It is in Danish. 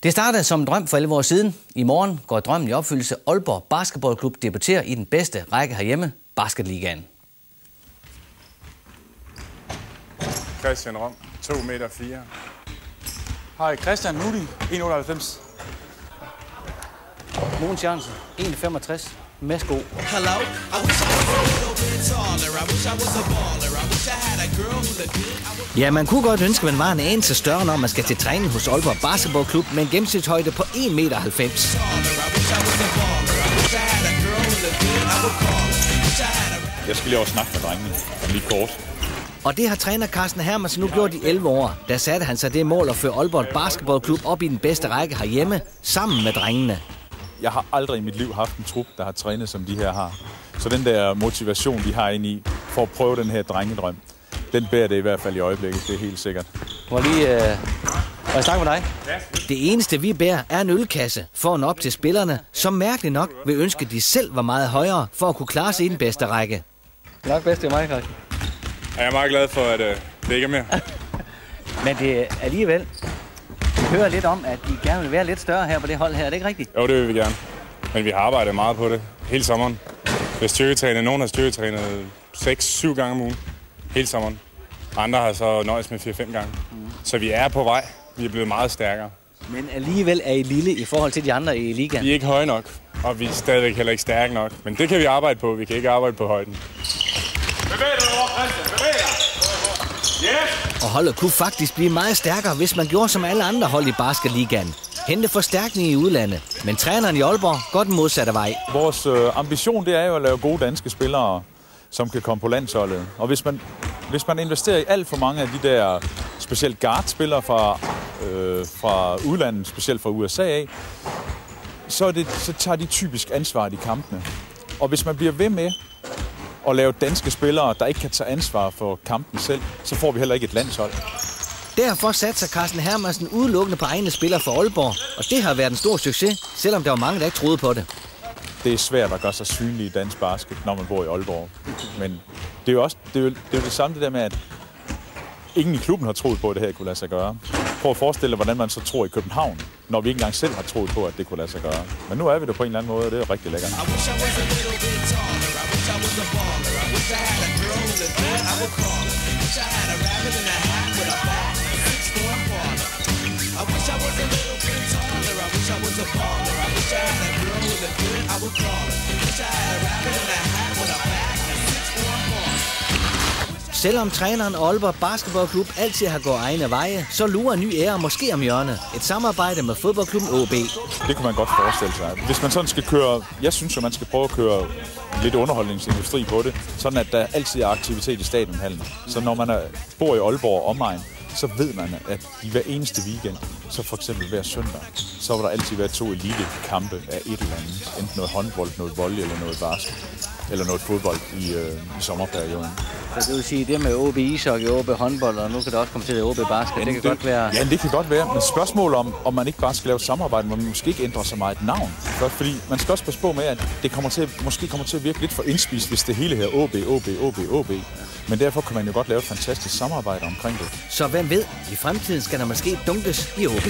Det startede som en drøm for 11 år siden. I morgen går drømmen i opfyldelse. Aalborg Basketballklub debuterer i den bedste række herhjemme, Basketligaen. Christian Rom, 2,4 meter. Hej Christian Nudi, 1,98. Mogens Jørgensen, 1,65. Med sko. Ja, man kunne godt ønske, at man var en anelse større, når man skal til træning hos Aalborg Basketballklub med en gennemsnitshøjde på 1,90 meter. Jeg skal lige over snakke med drengene, lige kort. Og det har træner Carsten Hermansen nu gjort i 11 år. Der satte han sig det mål at føre Aalborg Basketballklub op i den bedste række herhjemme, sammen med drengene. Jeg har aldrig i mit liv haft en trup, der har trænet, som de her har. Så den der motivation, de har inde i, for at prøve den her drengedrøm, den bærer det i hvert fald i øjeblikket, det er helt sikkert. Må jeg snakke med dig? Det eneste, vi bærer, er en ølkasse for at nå op til spillerne, som mærkeligt nok vil ønske, at de selv var meget højere for at kunne klare sig i den bedste række. Nok bedst til mig, Carsten. Jeg er meget glad for, at det ikke er mere. Men det er alligevel... Vi hører lidt om, at I gerne vil være lidt større her på det hold her. Er det ikke rigtigt? Jo, det vil vi gerne. Men vi har arbejdet meget på det hele sommeren. Nogen har styrketrænet 6-7 gange om ugen. Hele sommeren. Andre har så nøjes med 4-5 gange. Så vi er på vej. Vi er blevet meget stærkere. Men alligevel er I lille i forhold til de andre i ligaen. Vi er ikke høje nok, og vi er stadigvæk heller ikke stærke nok. Men det kan vi arbejde på. Vi kan ikke arbejde på højden. Bevæg dig over, Christian! Bevæg dig! Yes! Og holdet kunne faktisk blive meget stærkere, hvis man gjorde som alle andre hold i Basketligaen. Hente forstærkning i udlandet. Men træneren i Aalborg går den modsatte vej. Vores ambition, det er jo at lave gode danske spillere, som kan komme på landsholdet. Og hvis man investerer i alt for mange af de der specielt guard-spillere fra udlandet, specielt fra USA af, så tager de typisk ansvaret i kampene. Og hvis man bliver ved med at lave danske spillere, der ikke kan tage ansvar for kampen selv, så får vi heller ikke et landshold. Derfor satser Carsten Hermansen udelukkende på egne spillere for Aalborg, og det har været en stor succes, selvom der var mange, der ikke troede på det. Det er svært at gøre sig synlig i dansk basket, når man bor i Aalborg. Men det er jo også det samme det der med, at ingen i klubben har troet på, at det her kunne lade sig gøre. Prøv at forestille dig, hvordan man så tror i København, når vi ikke engang selv har troet på, at det kunne lade sig gøre. Men nu er vi der på en eller anden måde, og det er rigtig lækkert. Selvom træneren og Aalborg Basketballklub altid har gået egne veje, så lurer en ny ære måske om hjørnet. Et samarbejde med fodboldklubben OB. Det kunne man godt forestille sig. Hvis man sådan skal køre, jeg synes jo, man skal prøve at køre lidt underholdningsindustri på det, sådan at der altid er aktivitet i stadionhallen. Så når man bor i Aalborg og omegn, så ved man, at i hver eneste weekend, så for eksempel hver søndag, så vil der altid være 2 elitekampe af et eller andet. Enten noget håndbold, noget volley eller noget basket, eller noget fodbold i sommerperioden. Så det vil sige, det med OB ishockey, OB håndbold, og nu kan det også komme til OB basket, ja, det kan godt være... Ja, det kan godt være, men spørgsmålet om man ikke bare skal lave samarbejde, man måske ikke ændrer så meget et navn. Fordi man skal også passe på med, at det måske kommer til at virke lidt for indspist, hvis det hele her OB. Men derfor kan man jo godt lave et fantastisk samarbejde omkring det. Så hvem ved, i fremtiden skal der måske dunkes i OB.